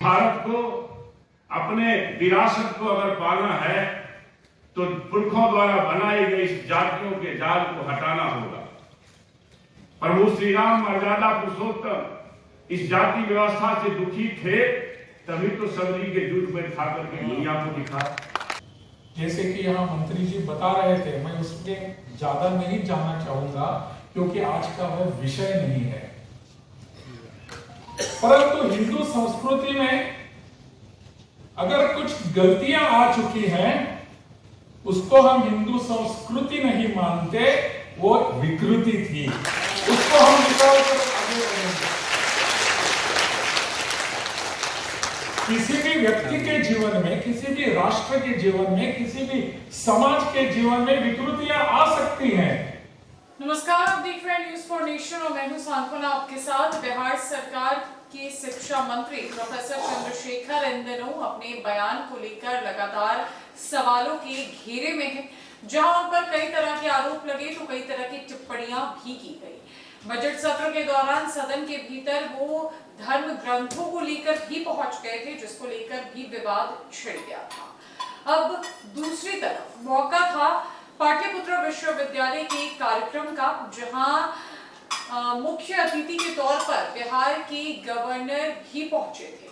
भारत को अपने विरासत को अगर पाना है तो पुरखों द्वारा बनाई गई जातियों के जाल को हटाना होगा। प्रभु श्री राम मर्यादा पुरुषोत्तम इस जाति व्यवस्था से दुखी थे, तभी तो सबरी के जूट में खा करके दुनिया को दिखा। जैसे कि यहाँ मंत्री जी बता रहे थे, मैं उसमें ज्यादा नहीं जानना चाहूंगा क्योंकि आज का वह विषय नहीं है। परंतु हिंदू संस्कृति में अगर कुछ गलतियां आ चुकी हैं, उसको हम हिंदू संस्कृति नहीं मानते, वो विकृति थी, उसको हम निकाल कर आगे बढ़ेंगे। किसी भी व्यक्ति के जीवन में, किसी भी राष्ट्र के जीवन में, किसी भी समाज के जीवन में विकृतियां आ सकती हैं। नमस्कार, आप देख रहे हैं न्यूज़ फॉर नेशन और मैं हूं सांत्वना आपके साथ। बिहार सरकार के शिक्षा मंत्री प्रोफेसर चंद्रशेखर इन दिनों अपने बयान को लेकर लगातार सवालों के घेरे में हैं, जहां उन पर कई तरह के आरोप लगे तो कई तरह की टिप्पणियां भी की गई। बजट सत्र के दौरान सदन के भीतर वो धर्म ग्रंथों को लेकर भी पहुंच गए थे, जिसको लेकर भी विवाद छिड़ गया था। अब दूसरी तरफ मौका था पाटलिपुत्र विश्वविद्यालय के कार्यक्रम का, जहां मुख्य अतिथि के तौर पर बिहार के गवर्नर भी पहुंचे थे।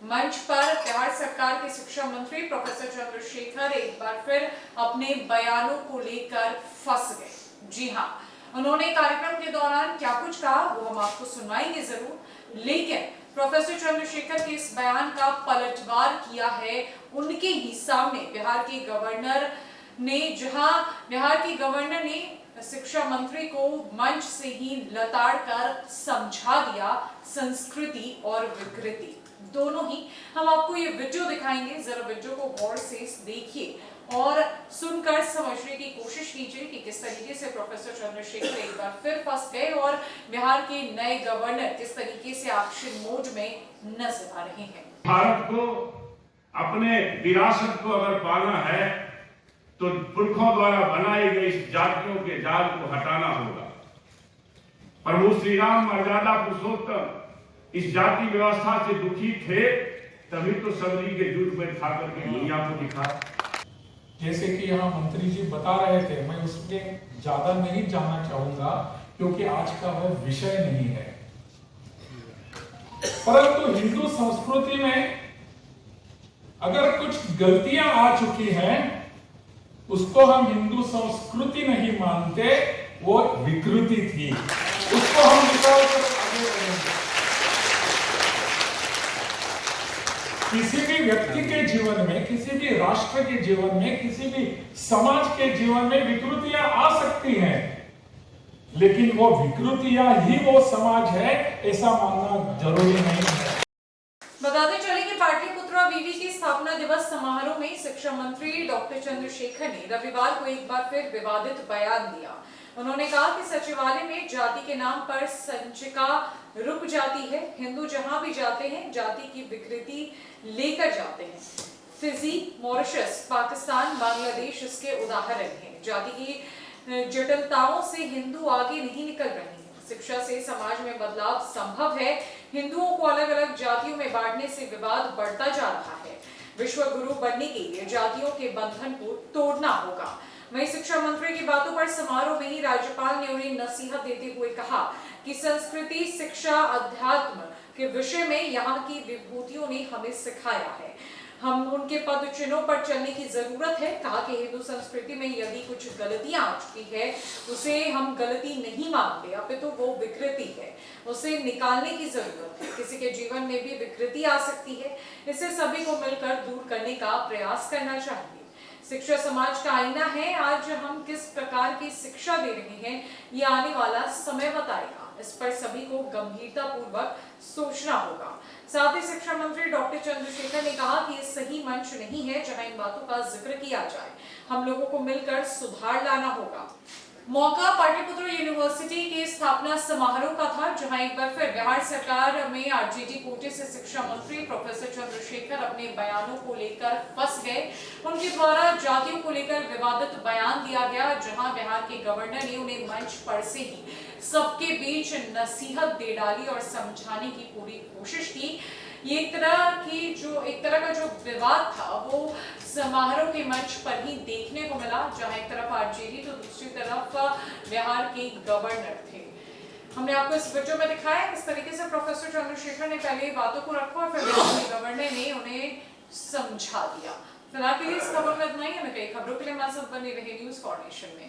मंच पर बिहार सरकार के शिक्षा मंत्री प्रोफेसर चंद्रशेखर एक बार फिर अपने बयानों को लेकर फंस गए। जी हाँ, उन्होंने कार्यक्रम के दौरान क्या कुछ कहा वो हम आपको सुनाएंगे जरूर, लेकिन प्रोफेसर चंद्रशेखर के इस बयान का पलटवार किया है उनके ही सामने बिहार के गवर्नर ने, जहां बिहार के गवर्नर ने शिक्षा मंत्री को मंच से ही लताड़ कर समझा दिया संस्कृति और विकृति दोनों ही। हम आपको ये वीडियो दिखाएंगे, जरा वीडियो को गौर से देखिए और सुनकर समझने की कोशिश कीजिए कि किस तरीके से प्रोफेसर चंद्रशेखर एक बार फिर फंस गए और बिहार के नए गवर्नर किस तरीके से एक्शन मोड में नजर आ रहे हैं। भारत को अपने विरासत को अगर पाना है तो पुरखों द्वारा बनाई गई जातियों के जाल को हटाना होगा। प्रभु श्री राम मर्यादा पुरुषोत्तम इस जाति व्यवस्था से दुखी थे, तभी तो सबरी के जूट में खा करके दुनिया को दिखा। जैसे कि यहाँ मंत्री जी बता रहे थे, मैं उसमें ज्यादा नहीं जानना चाहूंगा क्योंकि आज का वह विषय नहीं है। परंतु हिंदू संस्कृति में अगर कुछ गलतियां आ चुकी हैं, उसको हम हिंदू संस्कृति नहीं मानते, वो विकृति थी, उसको हम निकाल कर आगे बढ़ेंगे। किसी भी व्यक्ति के जीवन में, किसी भी राष्ट्र के जीवन में, किसी भी समाज के जीवन में विकृतियां आ सकती हैं, लेकिन वो विकृतियां ही वो समाज है, ऐसा मानना जरूरी नहीं है। बताते चले कि पाटलिपुत्र विवि की स्थापना दिवस समारोह में शिक्षा मंत्री डॉक्टर चंद्रशेखर ने रविवार को एक बार फिर विवादित बयान दिया। उन्होंने कहा कि सचिवालय में जाति के नाम पर संचिका रुक जाती है। हिंदू जहां भी जाते हैं जाति की विकृति लेकर जाते हैं। फिजी, मॉरिशस, पाकिस्तान, बांग्लादेश इसके उदाहरण हैं। जाति की जटिलताओं से हिंदू आगे नहीं निकल रहे हैं। शिक्षा से समाज में बदलाव संभव है। हिंदुओं को अलग अलग जातियों में बांटने से विवाद बढ़ता जा रहा है। विश्व गुरु बनने के लिए जातियों के बंधन को तोड़ना होगा। वहीं शिक्षा मंत्री की बातों पर समारोह में ही राज्यपाल ने उन्हें नसीहत देते हुए कहा कि संस्कृति, शिक्षा, अध्यात्म के विषय में यहाँ की विभूतियों ने हमें सिखाया है। हम उनके पद चिन्हों पर चलने की जरूरत है। कहा कि हिंदू संस्कृति में यदि कुछ गलतियां आ चुकी है, उसे हम गलती नहीं मानते, अपितु वो विकृति है, उसे निकालने की जरूरत है। किसी के जीवन में भी विकृति आ सकती है, इसे सभी को मिलकर दूर करने का प्रयास करना चाहिए। शिक्षा समाज का आईना है। आज हम किस प्रकार की शिक्षा दे रहे हैं, ये आने वाला समय बताएगा। इस पर सभी को गंभीरता पूर्वक सोचना होगा। साथ ही शिक्षा मंत्री डॉक्टर चंद्रशेखर ने कहा कि ये सही मंच नहीं है जहां इन बातों का जिक्र किया जाए। हम लोगों को मिलकर सुधार लाना होगा। मौका पाटलिपुत्र यूनिवर्सिटी के स्थापना समारोह का था, जहां एक बार फिर बिहार सरकार में आरजेडी कोटे से शिक्षा मंत्री प्रोफेसर चंद्रशेखर अपने बयानों को लेकर फंस गए। उनके द्वारा जातियों को लेकर विवादित बयान दिया गया, जहां बिहार के गवर्नर ने उन्हें मंच पर से ही सबके बीच नसीहत दे डाली और समझाने की पूरी कोशिश की ये एक तरह का जो विवाद था वो समारोह के मंच पर ही देखने को मिला, जहां एक तरफ आरजेडी तो दूसरी तरफ बिहार के गवर्नर थे। हमने आपको इस वीडियो में दिखाया किस तरीके से प्रोफेसर चंद्रशेखर ने पहले बातों को रखा और फिर बिहार के गवर्नर ने उन्हें समझा दिया। फिलहाल के लिए इस खबर में इतना ही। हमें कई खबरों के लिए हमारे साथ बने रहे न्यूज़ कोऑर्डिनेशन में।